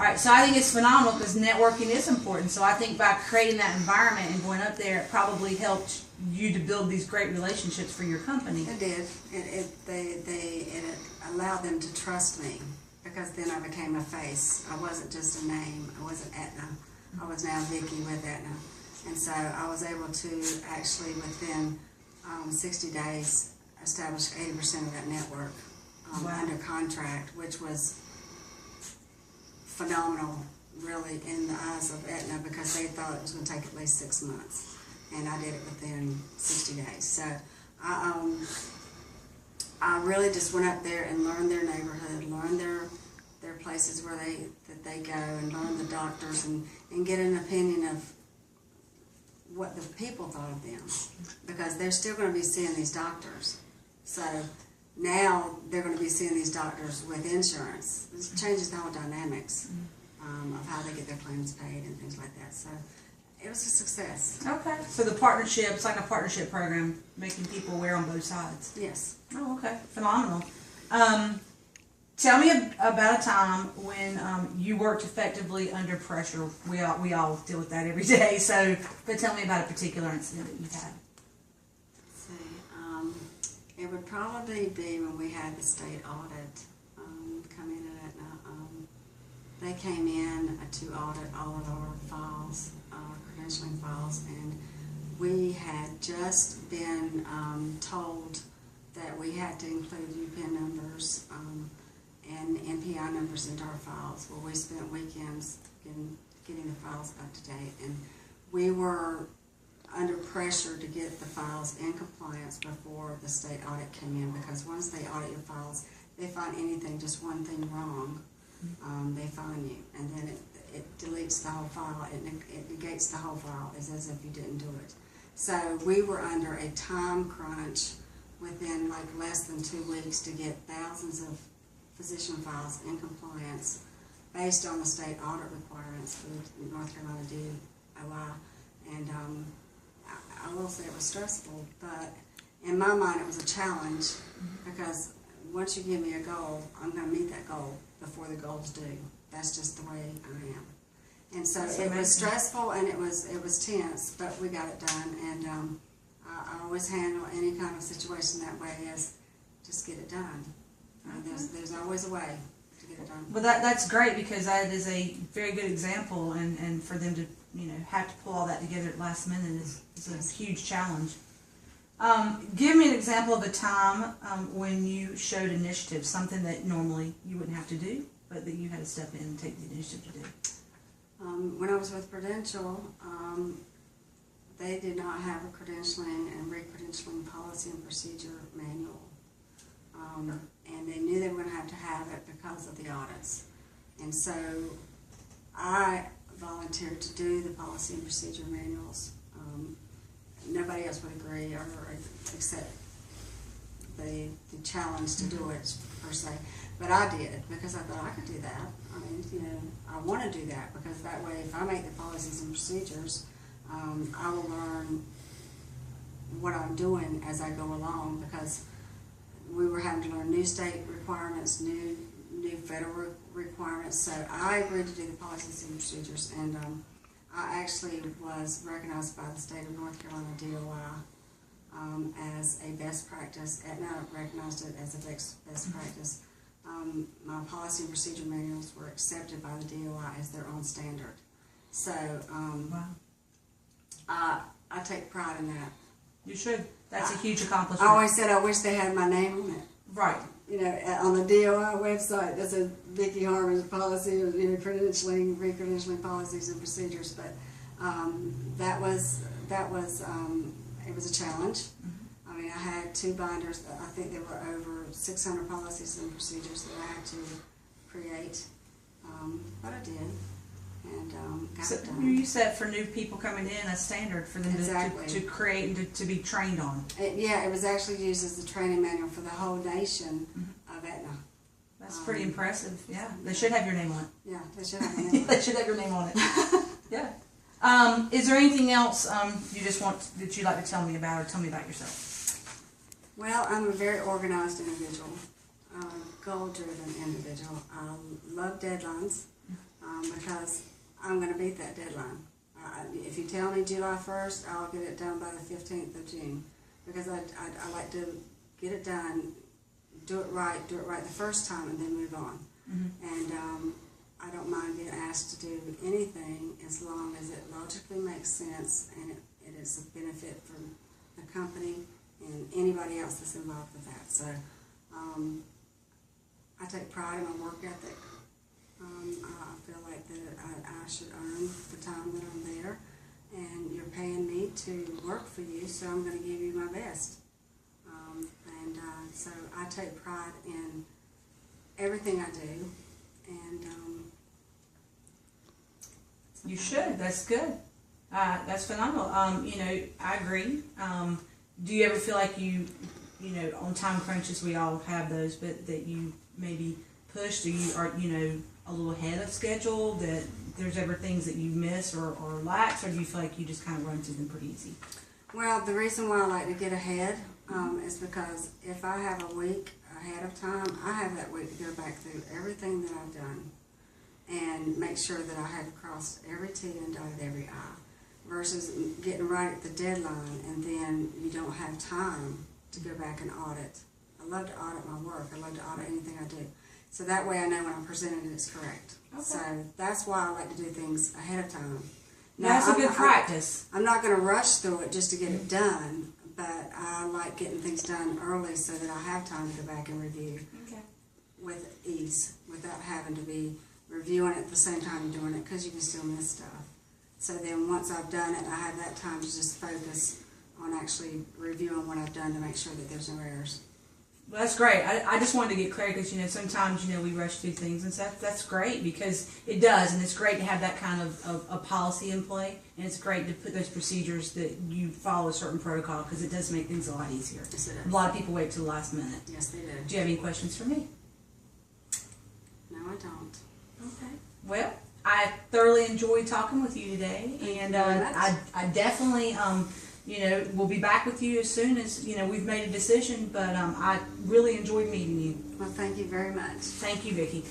All right, so I think it's phenomenal because networking is important. So I think by creating that environment and going up there, it probably helped you to build these great relationships for your company. It did. It allowed them to trust me, because then I became a face. I wasn't just a name. I wasn't Aetna. I was now Vicky with Aetna. And so I was able to actually, within 60 days, establish 80% of that network under contract, which was phenomenal, really, in the eyes of Aetna, because they thought it was going to take at least 6 months. And I did it within 60 days. So I really just went up there and learned their neighborhood, learned their places where they go, and learn the doctors, and get an opinion of what the people thought of them, because they're still going to be seeing these doctors. So now they're going to be seeing these doctors with insurance. This changes the whole dynamics of how they get their claims paid and things like that. So it was a success. Okay. So the partnership, it's like a partnership program, making people aware on both sides. Yes. Oh, okay. Phenomenal. Tell me about a time when you worked effectively under pressure. We all deal with that every day. So, but tell me about a particular incident that you've had. Let's see. It would probably be when we had the state audit come in at Aetna. They came in to audit all of our files, our credentialing files, and we had just been told that we had to include UPIN numbers and NPI numbers into our files. Well, we spent weekends getting the files up to date, and we were under pressure to get the files in compliance before the state audit came in, because once they audit your files, they find anything, just one thing wrong, they fine you, and then it deletes the whole file. It negates the whole file. It's as if you didn't do it. So we were under a time crunch within like less than 2 weeks to get thousands of physician files in compliance based on the state audit requirements for the North Carolina DOI. And I will say it was stressful, but in my mind it was a challenge, because once you give me a goal, I'm going to meet that goal before the goal's due. That's just the way I am. And so it was stressful, and it was tense, but we got it done. And I always handle any kind of situation that way, as just get it done. There's always a way to get it done. Well, that's great, because that is a very good example, and for them to have to pull all that together at last minute is a huge challenge. Give me an example of a time when you showed initiative, something that normally you wouldn't have to do, but that you had to step in and take the initiative to do. When I was with Prudential, they did not have a credentialing and re-credentialing policy and procedure manual. And they knew they were going to have it because of the audits. And so I volunteered to do the policy and procedure manuals. Nobody else would agree or accept the challenge to do it, per se. But I did, because I thought I could do that. I mean, I want to do that, because that way, if I make the policies and procedures, I will learn what I'm doing as I go along, because we were having to learn new state requirements, new federal requirements. So I agreed to do the policies and procedures, and I actually was recognized by the state of North Carolina DOI as a best practice. Aetna recognized it as a best practice. My policy and procedure manuals were accepted by the DOI as their own standard. So I take pride in that. You should. That's a huge accomplishment. I always said I wish they had my name on it. Right. On the DOI website, there's a Vicky Harmon's policy, credentialing, re-credentialing policies and procedures. But it was a challenge. I mean, I had 2 binders. I think there were over 600 policies and procedures that I had to create. But I did, and got it done. You set for new people coming in a standard for them to create and to be trained on. It was actually used as the training manual for the whole nation of Aetna. That's pretty impressive. Yeah, they should have your name on it. Yeah, they should have my name on it. They should have your name on it. Yeah. Is there anything else that you'd like to tell me about, or tell me about yourself? Well, I'm a very organized individual, goal-driven individual. I love deadlines. because I'm going to beat that deadline. If you tell me July 1st, I'll get it done by the 15th of June, because I like to get it done, do it right the first time, and then move on. And I don't mind being asked to do anything as long as it logically makes sense and it is a benefit for the company and anybody else that's involved with that. So I take pride in my work ethic. I feel like that I should earn the time that I'm there, and you're paying me to work for you, so I'm going to give you my best. So I take pride in everything I do, and you should. That's good. That's phenomenal. You know, I agree. Do you ever feel like you know, on time crunches, we all have those, but that you maybe pushed, or you are, you know, a little ahead of schedule, that there's ever things that you miss or lax, or do you feel like you just kind of run through them pretty easy? Well, the reason why I like to get ahead is because if I have a week ahead of time, I have that week to go back through everything that I've done and make sure that I have crossed every T and dotted every I, versus getting right at the deadline and then you don't have time to go back and audit. I love to audit my work. I love to audit anything I do. So that way I know when I'm presenting it's correct. Okay. So that's why I like to do things ahead of time. Now, that's a good practice. I'm not going to rush through it just to get it done, but I like getting things done early so that I have time to go back and review with ease, without having to be reviewing it at the same time you're doing it, because you can still miss stuff. So then once I've done it, I have that time to just focus on actually reviewing what I've done to make sure that there's no errors. Well, that's great. I just wanted to get clear because, you know, sometimes, you know, we rush through things and stuff. That's great because it does, and it's great to have that kind of a policy in play, and it's great to put those procedures that you follow a certain protocol, because it does make things a lot easier. Yes, it does. A lot of people wait till the last minute. Yes, they do. Do you have any questions for me? No, I don't. Okay. Well, I thoroughly enjoyed talking with you today, and I definitely you know, we'll be back with you as soon as, you know, we've made a decision, but I really enjoyed meeting you. Well, thank you very much. Thank you, Vicky.